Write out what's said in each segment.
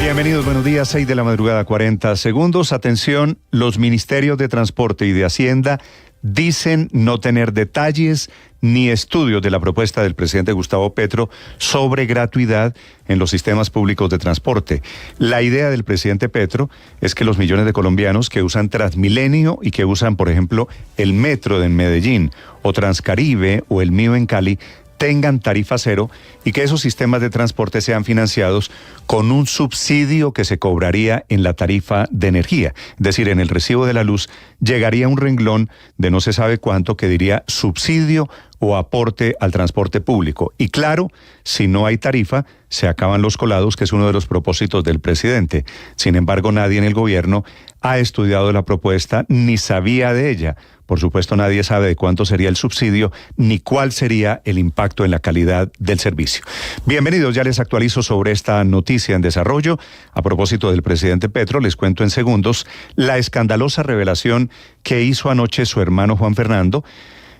Bienvenidos, buenos días, 6 de la madrugada, 40 segundos. Atención, los ministerios de Transporte y de Hacienda dicen no tener detalles ni estudios de la propuesta del presidente Gustavo Petro sobre gratuidad en los sistemas públicos de transporte. La idea del presidente Petro es que los millones de colombianos que usan Transmilenio y que usan, por ejemplo, el metro de Medellín o Transcaribe o el mío en Cali tengan tarifa cero y que esos sistemas de transporte sean financiados con un subsidio que se cobraría en la tarifa de energía. Es decir, en el recibo de la luz llegaría un renglón de no se sabe cuánto que diría subsidio o aporte al transporte público. Y claro, si no hay tarifa, se acaban los colados, que es uno de los propósitos del presidente. Sin embargo, nadie en el gobierno ha estudiado la propuesta ni sabía de ella. Por supuesto, nadie sabe de cuánto sería el subsidio ni cuál sería el impacto en la calidad del servicio. Bienvenidos, ya les actualizo sobre esta noticia en desarrollo. A propósito del presidente Petro, les cuento en segundos la escandalosa revelación que hizo anoche su hermano Juan Fernando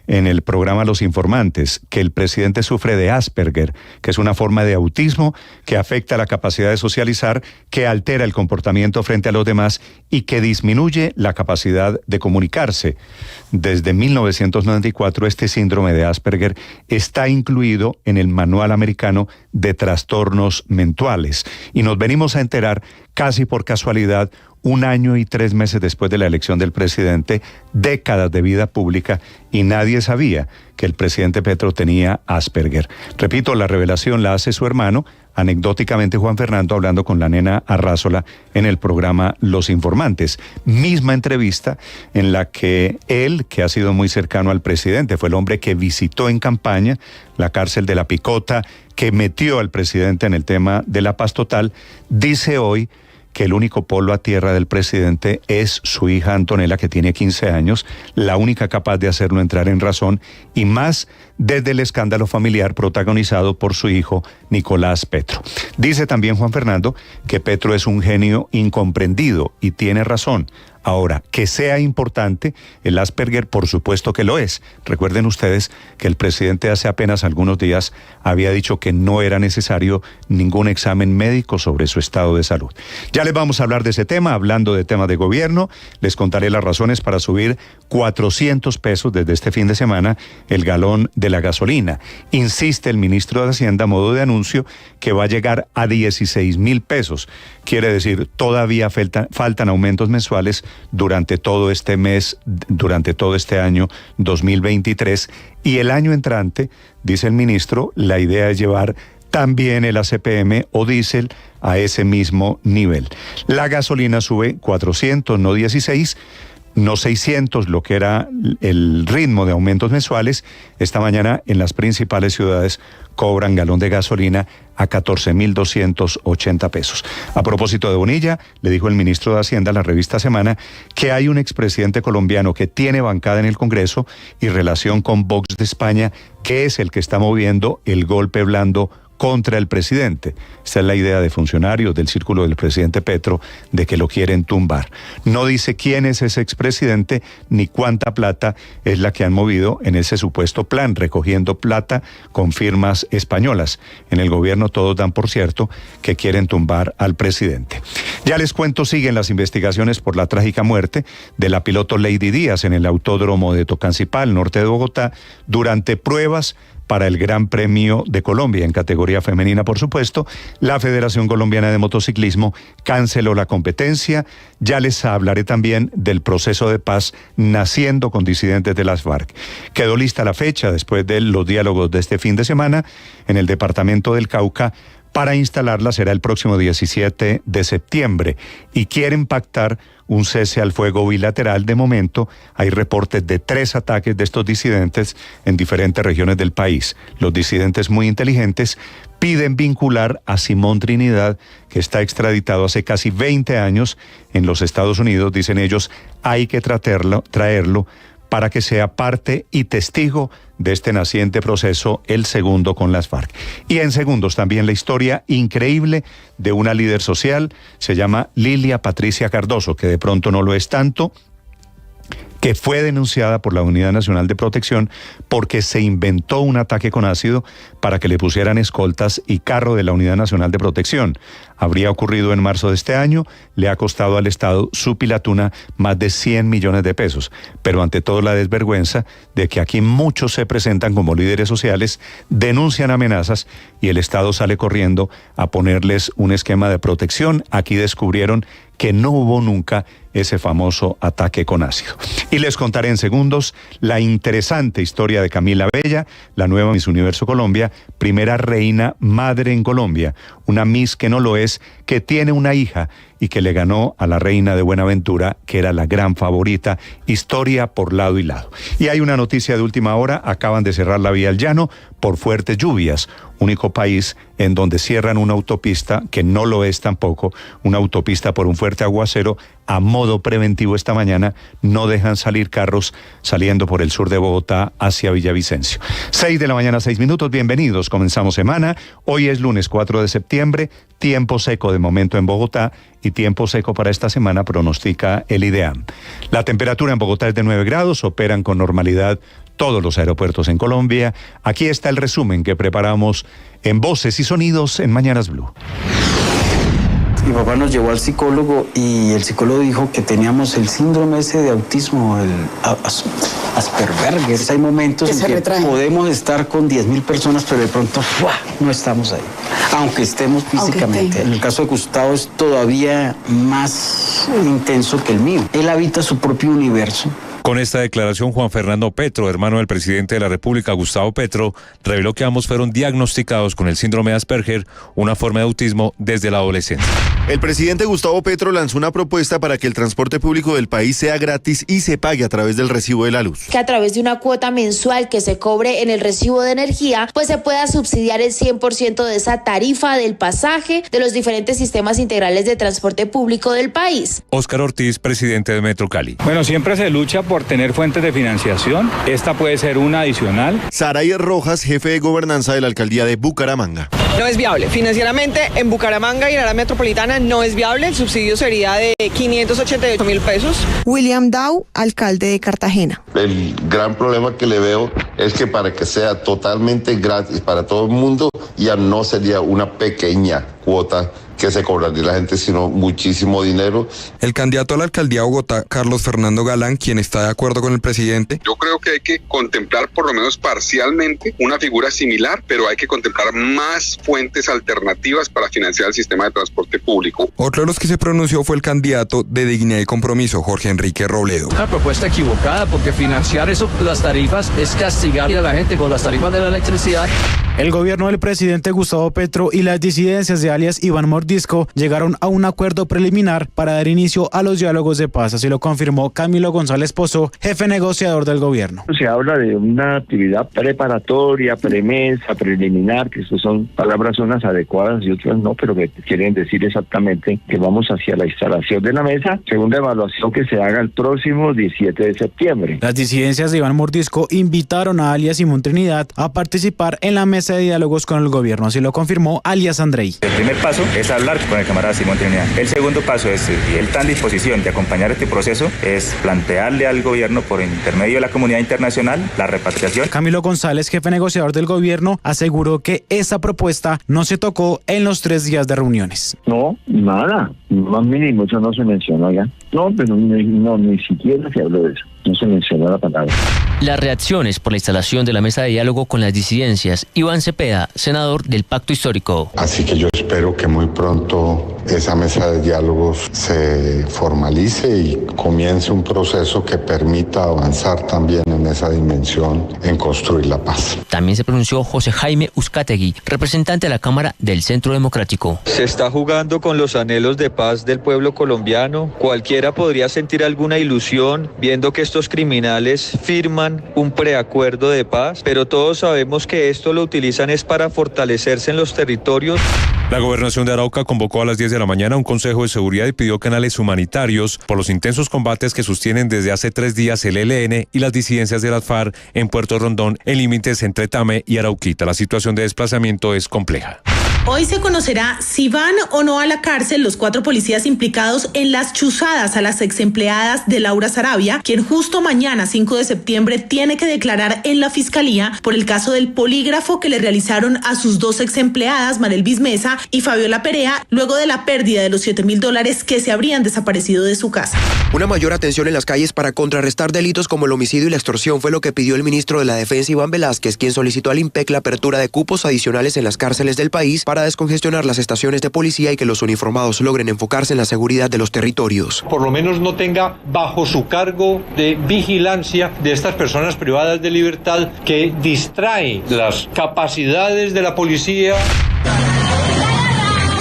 en el programa Los Informantes, que el presidente sufre de Asperger, que es una forma de autismo que afecta la capacidad de socializar, que altera el comportamiento frente a los demás y que disminuye la capacidad de comunicarse. Desde 1994, este síndrome de Asperger está incluido en el Manual Americano de Trastornos Mentales. Y nos venimos a enterar, casi por casualidad, 1 año y 3 meses después de la elección del presidente, décadas de vida pública, y nadie sabía que el presidente Petro tenía Asperger. Repito, la revelación la hace su hermano, anecdóticamente Juan Fernando, hablando con la nena Arrázola en el programa Los Informantes. Misma entrevista en la que él, que ha sido muy cercano al presidente, fue el hombre que visitó en campaña la cárcel de La Picota, que metió al presidente en el tema de la paz total, dice hoy que el único polo a tierra del presidente es su hija Antonella, que tiene 15 años, la única capaz de hacerlo entrar en razón, y más desde el escándalo familiar protagonizado por su hijo Nicolás Petro. Dice también Juan Fernando que Petro es un genio incomprendido, y tiene razón. Ahora, que sea importante, el Asperger por supuesto que lo es. Recuerden ustedes que el presidente hace apenas algunos días había dicho que no era necesario ningún examen médico sobre su estado de salud. Ya les vamos a hablar de ese tema, hablando de temas de gobierno. Les contaré las razones para subir 400 pesos desde este fin de semana el galón de la gasolina. Insiste el ministro de Hacienda a modo de anuncio que va a llegar a 16,000 pesos. Quiere decir, todavía faltan aumentos mensuales durante todo este mes, durante todo este año 2023, y el año entrante, dice el ministro, la idea es llevar también el ACPM o diésel a ese mismo nivel. La gasolina sube 400, no 16, no 600, lo que era el ritmo de aumentos mensuales. Esta mañana en las principales ciudades cobran galón de gasolina a 14,280 pesos. A propósito de Bonilla, le dijo el ministro de Hacienda a la revista Semana que hay un expresidente colombiano que tiene bancada en el Congreso y relación con Vox de España, que es el que está moviendo el golpe blando contra el presidente. Esta es la idea de funcionarios del círculo del presidente Petro de que lo quieren tumbar. No dice quién es ese expresidente ni cuánta plata es la que han movido en ese supuesto plan, recogiendo plata con firmas españolas. En el gobierno todos dan por cierto que quieren tumbar al presidente. Ya les cuento, siguen las investigaciones por la trágica muerte de la piloto Lady Díaz en el autódromo de Tocancipá, norte de Bogotá, durante pruebas para el Gran Premio de Colombia en categoría femenina, por supuesto. La Federación Colombiana de Motociclismo canceló la competencia. Ya les hablaré también del proceso de paz naciendo con disidentes de las FARC. Quedó lista la fecha después de los diálogos de este fin de semana en el departamento del Cauca. Para instalarla será el próximo 17 de septiembre y quieren pactar un cese al fuego bilateral. De momento hay reportes de 3 ataques de estos disidentes en diferentes regiones del país. Los disidentes muy inteligentes piden vincular a Simón Trinidad, que está extraditado hace casi 20 años en los Estados Unidos. Dicen ellos, hay que traerlo para que sea parte y testigo de este naciente proceso, el segundo con las FARC. Y en segundos también la historia increíble de una líder social, se llama Lilia Patricia Cardoso, que de pronto no lo es tanto, que fue denunciada por la Unidad Nacional de Protección porque se inventó un ataque con ácido para que le pusieran escoltas y carro de la Unidad Nacional de Protección. habría ocurrido en marzo de este año, le ha costado al Estado su Pilatuna más de 100 millones de pesos. Pero ante todo la desvergüenza de que aquí muchos se presentan como líderes sociales, denuncian amenazas y el Estado sale corriendo a ponerles un esquema de protección. Aquí descubrieron que no hubo nunca ese famoso ataque con ácido. Y les contaré en segundos la interesante historia de Camila Bella, la nueva Miss Universo Colombia, primera reina madre en Colombia, una Miss que no lo es, que tiene una hija y que le ganó a la reina de Buenaventura, que era la gran favorita. Historia por lado y lado. Y hay una noticia de última hora: acaban de cerrar la vía al Llano por fuertes lluvias. Único país en donde cierran una autopista, que no lo es tampoco, una autopista por un fuerte aguacero. A modo preventivo esta mañana no dejan salir carros saliendo por el sur de Bogotá hacia Villavicencio. 6 de la mañana, 6 minutos, bienvenidos, comenzamos semana. Hoy es lunes 4 de septiembre, tiempo seco de momento en Bogotá y tiempo seco para esta semana pronostica el IDEAM. La temperatura en Bogotá es de 9 grados, operan con normalidad todos los aeropuertos en Colombia. Aquí está el resumen que preparamos en Voces y Sonidos en Mañanas Blue. Mi papá nos llevó al psicólogo y el psicólogo dijo que teníamos el síndrome ese de autismo, el Asperger. Hay momentos en que podemos estar con 10.000 personas, pero de pronto no estamos ahí, aunque estemos físicamente. En el caso de Gustavo es todavía más intenso que el mío. Él habita su propio universo. Con esta declaración, Juan Fernando Petro, hermano del presidente de la República, Gustavo Petro, reveló que ambos fueron diagnosticados con el síndrome de Asperger, una forma de autismo, desde la adolescencia. El presidente Gustavo Petro lanzó una propuesta para que el transporte público del país sea gratis y se pague a través del recibo de la luz. Que a través de una cuota mensual que se cobre en el recibo de energía, pues se pueda subsidiar el 100% de esa tarifa del pasaje de los diferentes sistemas integrales de transporte público del país. Óscar Ortiz, presidente de Metro Cali. Bueno, siempre se lucha por tener fuentes de financiación. Esta puede ser una adicional. Saray Rojas, jefe de gobernanza de la alcaldía de Bucaramanga. No es viable. Financieramente, en Bucaramanga y en la área metropolitana no es viable. El subsidio sería de 588.000 pesos. William Dow, alcalde de Cartagena. El gran problema que le veo es que para que sea totalmente gratis para todo el mundo, ya no sería una pequeña cuota que se cobraría la gente, sino muchísimo dinero. El candidato a la alcaldía de Bogotá, Carlos Fernando Galán, quien está de acuerdo con el presidente. Yo creo que hay que contemplar por lo menos parcialmente una figura similar, pero hay que contemplar más fuentes alternativas para financiar el sistema de transporte público. Otro de los que se pronunció fue el candidato de Dignidad y Compromiso, Jorge Enrique Robledo. Una propuesta equivocada, porque financiar eso, las tarifas, es castigar a la gente con las tarifas de la electricidad. El gobierno del presidente Gustavo Petro y las disidencias de alias Iván Mordisco llegaron a un acuerdo preliminar para dar inicio a los diálogos de paz, así lo confirmó Camilo González Pozo, jefe negociador del gobierno. Se habla de una actividad preparatoria, premesa, preliminar, que estas son palabras unas adecuadas y otras no, pero que quieren decir exactamente que vamos hacia la instalación de la mesa, segunda evaluación que se haga el próximo 17 de septiembre. Las disidencias de Iván Mordisco invitaron a alias Simón Trinidad a participar en la mesa de diálogos con el gobierno, así lo confirmó alias Andrei. El primer paso es hablar con el camarada Simón Trinidad. El segundo paso es, y él está en disposición de acompañar este proceso, es plantearle al gobierno por intermedio de la comunidad internacional la repatriación. Camilo González, jefe negociador del gobierno, aseguró que esa propuesta no se tocó en los 3 días de reuniones. No, nada, más mínimo, eso no se mencionó ya. No, pero no, ni siquiera se habló de eso. No se mencionó la palabra. Las reacciones por la instalación de la mesa de diálogo con las disidencias. Iván Cepeda, senador del Pacto Histórico. Así que yo espero que muy pronto esa mesa de diálogos se formalice y comience un proceso que permita avanzar también en esa dimensión, en construir la paz. También se pronunció José Jaime Uzcategui, representante de la Cámara del Centro Democrático. Se está jugando con los anhelos de paz del pueblo colombiano. Cualquiera podría sentir alguna ilusión viendo que estos criminales firman un preacuerdo de paz, pero todos sabemos que esto lo utilizan es para fortalecerse en los territorios. La gobernación de Arauca convocó a las 10 de la mañana un consejo de seguridad y pidió canales humanitarios por los intensos combates que sostienen desde hace 3 días el ELN y las disidencias de las FARC en Puerto Rondón, en límites entre Tame y Arauquita. La situación de desplazamiento es compleja. Hoy se conocerá si van o no a la cárcel los 4 policías implicados en las chuzadas a las exempleadas de Laura Sarabia, quien justo mañana, 5 de septiembre, tiene que declarar en la fiscalía por el caso del polígrafo que le realizaron a sus 2 exempleadas, Marelvis Mesa y Fabiola Perea, luego de la pérdida de los $7.000 que se habrían desaparecido de su casa. Una mayor atención en las calles para contrarrestar delitos como el homicidio y la extorsión fue lo que pidió el ministro de la Defensa, Iván Velázquez, quien solicitó al IMPEC la apertura de cupos adicionales en las cárceles del país para descongestionar las estaciones de policía y que los uniformados logren enfocarse en la seguridad de los territorios. Por lo menos no tenga bajo su cargo de vigilancia de estas personas privadas de libertad que distrae las capacidades de la policía.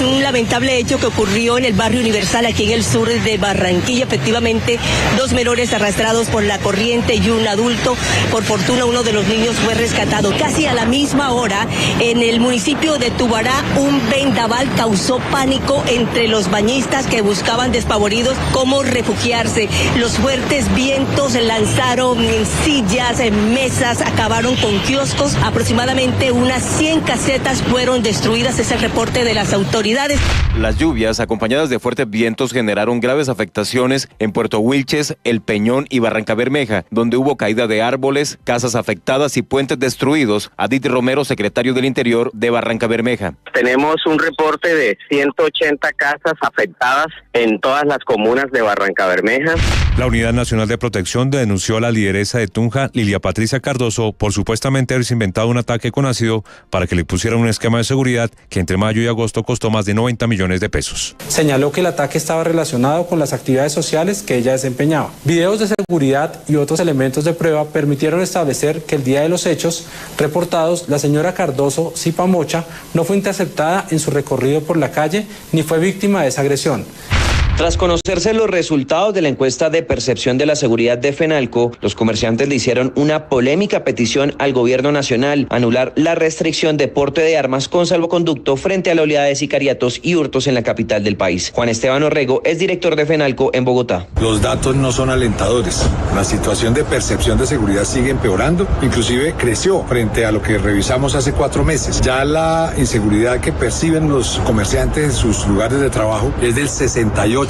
Un lamentable hecho que ocurrió en el barrio Universal, aquí en el sur de Barranquilla. Efectivamente, 2 menores arrastrados por la corriente y un adulto. Por fortuna, uno de los niños fue rescatado. Casi a la misma hora, en el municipio de Tubará, un vendaval causó pánico entre los bañistas que buscaban despavoridos cómo refugiarse. Los fuertes vientos lanzaron sillas, mesas, acabaron con kioscos. Aproximadamente unas 100 casetas fueron destruidas. Es el reporte de las autoridades. Las lluvias, acompañadas de fuertes vientos, generaron graves afectaciones en Puerto Wilches, El Peñón y Barrancabermeja, donde hubo caída de árboles, casas afectadas y puentes destruidos. Adit Romero, secretario del Interior de Barrancabermeja. Tenemos un reporte de 180 casas afectadas en todas las comunas de Barrancabermeja. La Unidad Nacional de Protección denunció a la lideresa de Tunja, Lilia Patricia Cardoso, por supuestamente haberse inventado un ataque con ácido para que le pusieran un esquema de seguridad que entre mayo y agosto costó más de 90 millones de pesos. Señaló que el ataque estaba relacionado con las actividades sociales que ella desempeñaba. Videos de seguridad y otros elementos de prueba permitieron establecer que el día de los hechos reportados, la señora Cardoso Zipamocha no fue interceptada en su recorrido por la calle ni fue víctima de esa agresión. Tras conocerse los resultados de la encuesta de percepción de la seguridad de FENALCO, los comerciantes le hicieron una polémica petición al gobierno nacional: anular la restricción de porte de armas con salvoconducto frente a la oleada de sicariatos y hurtos en la capital del país. Juan Esteban Orrego es director de FENALCO en Bogotá. Los datos no son alentadores. La situación de percepción de seguridad sigue empeorando, inclusive creció frente a lo que revisamos hace 4 meses. Ya la inseguridad que perciben los comerciantes en sus lugares de trabajo es del 68%.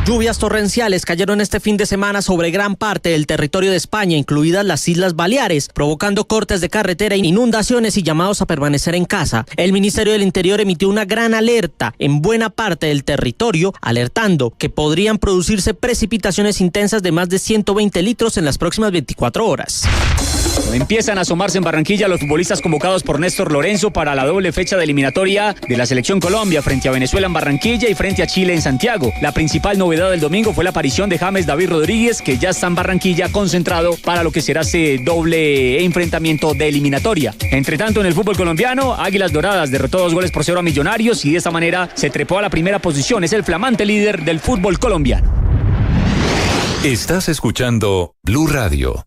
Lluvias torrenciales cayeron este fin de semana sobre gran parte del territorio de España, incluidas las Islas Baleares, provocando cortes de carretera, inundaciones y llamados a permanecer en casa. El Ministerio del Interior emitió una gran alerta en buena parte del territorio, alertando que podrían producirse precipitaciones intensas de más de 120 litros en las próximas 24 horas. Empiezan a asomarse en Barranquilla los futbolistas convocados por Néstor Lorenzo para la doble fecha de eliminatoria de la Selección Colombia frente a Venezuela en Barranquilla y frente a Chile en Santiago. La principal novedad del domingo fue la aparición de James David Rodríguez, que ya está en Barranquilla concentrado para lo que será ese doble enfrentamiento de eliminatoria. Entre tanto, en el fútbol colombiano, Águilas Doradas derrotó 2-0 a Millonarios y de esta manera se trepó a la primera posición. Es el flamante líder del fútbol colombiano. Estás escuchando Blue Radio.